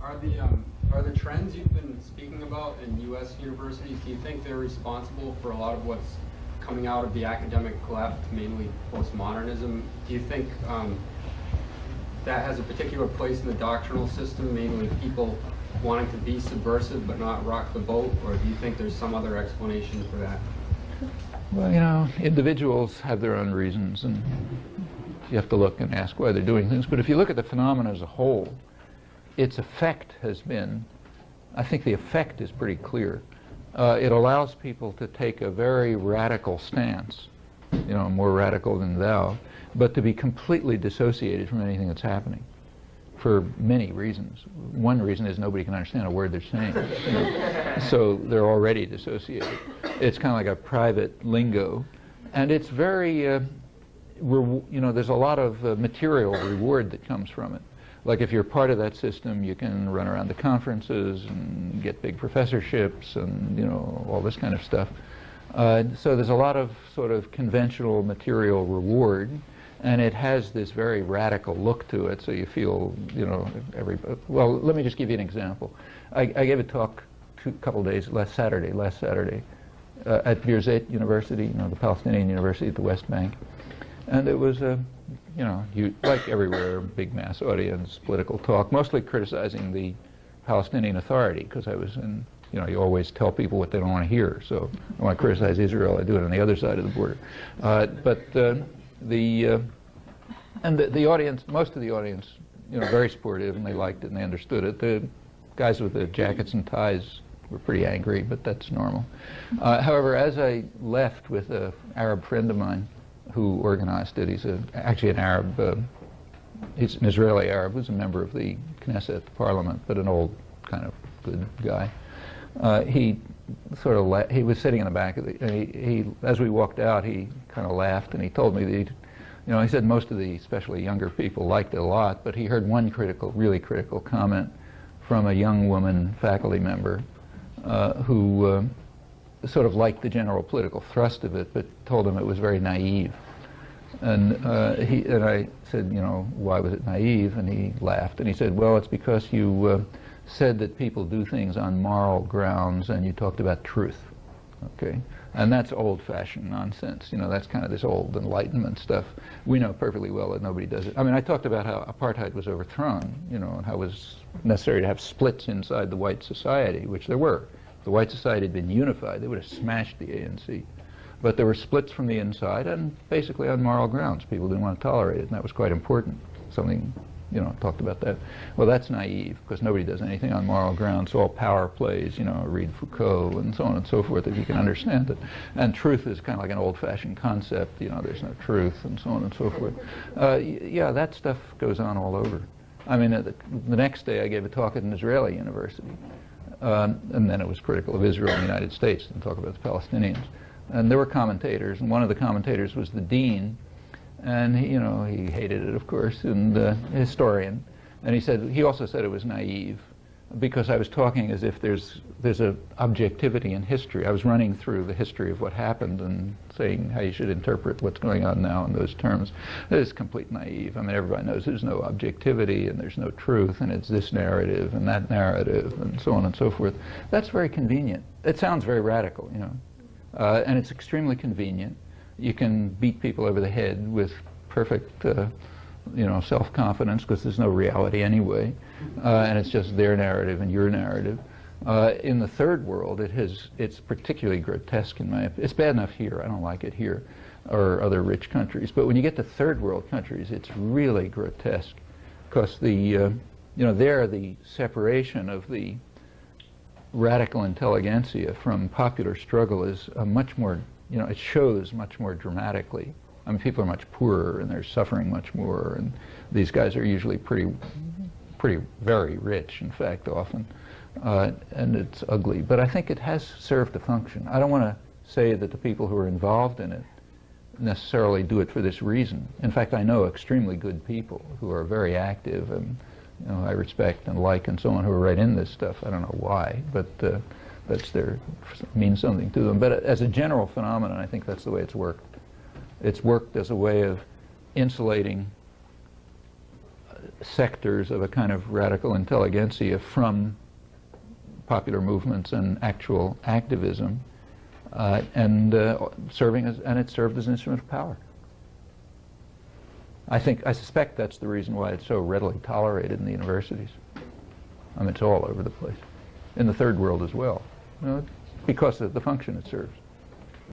Are the trends you've been speaking about in U.S. universities, do you think they're responsible for a lot of what's coming out of the academic left, mainly postmodernism? Do you think that has a particular place in the doctrinal system, mainly people wanting to be subversive but not rock the boat, or do you think there's some other explanation for that? Well, you know, individuals have their own reasons, and you have to look and ask why they're doing things. But if you look at the phenomena as a whole, its effect has been, I think the effect is pretty clear. It allows people to take a very radical stance, you know, more radical than thou, but to be completely dissociated from anything that's happening for many reasons. One reason is nobody can understand a word they're saying, you know? So they're already dissociated. It's kind of like a private lingo, and it's very, you know, there's a lot of material reward that comes from it. Like if you're part of that system, you can run around to conferences and get big professorships and, you know, all this kind of stuff. So there's a lot of sort of conventional material reward, and it has this very radical look to it, so you feel, you know, well, let me just give you an example. I gave a talk a couple days, last Saturday, at Birzeit University, you know, the Palestinian University at the West Bank. And it was a, you know, like everywhere, big mass audience, political talk, mostly criticizing the Palestinian Authority, because I was in, you know, you always tell people what they don't want to hear. So I want to criticize Israel, I do it on the other side of the border. And the audience, most of the audience, you know, very supportive, and they liked it and they understood it. The guys with the jackets and ties were pretty angry, but that's normal. However, as I left with an Arab friend of mine who organized it, he's actually an Arab, he's an Israeli Arab who's a member of the Knesset, the parliament, but an old kind of good guy. He sort of he was sitting in the back of the, as we walked out, he kind of laughed and he told me that you know, he said most of the, especially younger people, liked it a lot, but he heard one really critical comment from a young woman faculty member who sort of liked the general political thrust of it, but told him it was very naive. And I said, you know, why was it naive? And he laughed, and he said, well, it's because you said that people do things on moral grounds, and you talked about truth, okay? And that's old-fashioned nonsense. You know, that's kind of this old Enlightenment stuff. We know perfectly well that nobody does it. I mean, I talked about how apartheid was overthrown, you know, and how it was necessary to have splits inside the white society, which there were. If the white society had been unified, they would have smashed the ANC. But there were splits from the inside, and basically on moral grounds. People didn't want to tolerate it, and that was quite important. Something, you know, talked about that. Well, that's naive, because nobody does anything on moral grounds. All power plays, you know, read Foucault and so on and so forth, if you can understand it. And truth is kind of like an old-fashioned concept, you know, there's no truth and so on and so forth. Yeah, that stuff goes on all over. I mean, the next day I gave a talk at an Israeli university, and then it was critical of Israel and the United States, and talk about the Palestinians. And there were commentators, and one of the commentators was the dean, and he, you know, he hated it, of course, and a historian. And he said, he also said it was naive, because I was talking as if there's a objectivity in history. I was running through the history of what happened and saying how you should interpret what's going on now in those terms. It is complete naive. I mean, everybody knows there's no objectivity and there's no truth, and it's this narrative and that narrative and so on and so forth. That's very convenient. It sounds very radical, you know, and it's extremely convenient. You can beat people over the head with perfect, you know, self-confidence, because there's no reality anyway, and it's just their narrative and your narrative. In the third world, it's particularly grotesque in my opinion. It's bad enough here. I don't like it here or other rich countries. But when you get to third world countries, it's really grotesque, because the, you know, there the separation of the radical intelligentsia from popular struggle is a much more, you know, it shows much more dramatically. I mean, people are much poorer and they're suffering much more, and these guys are usually very rich, in fact, often, and it's ugly. But I think it has served a function. I don't want to say that the people who are involved in it necessarily do it for this reason. In fact, I know extremely good people who are very active and, you know, I respect and like and so on, who are right in this stuff. I don't know why, but that's means something to them. But as a general phenomenon, I think that's the way it's worked. It's worked as a way of insulating sectors of a kind of radical intelligentsia from popular movements and actual activism, and it served as an instrument of power. I suspect that's the reason why it's so readily tolerated in the universities. I mean, it's all over the place, in the third world as well, because of the function it serves.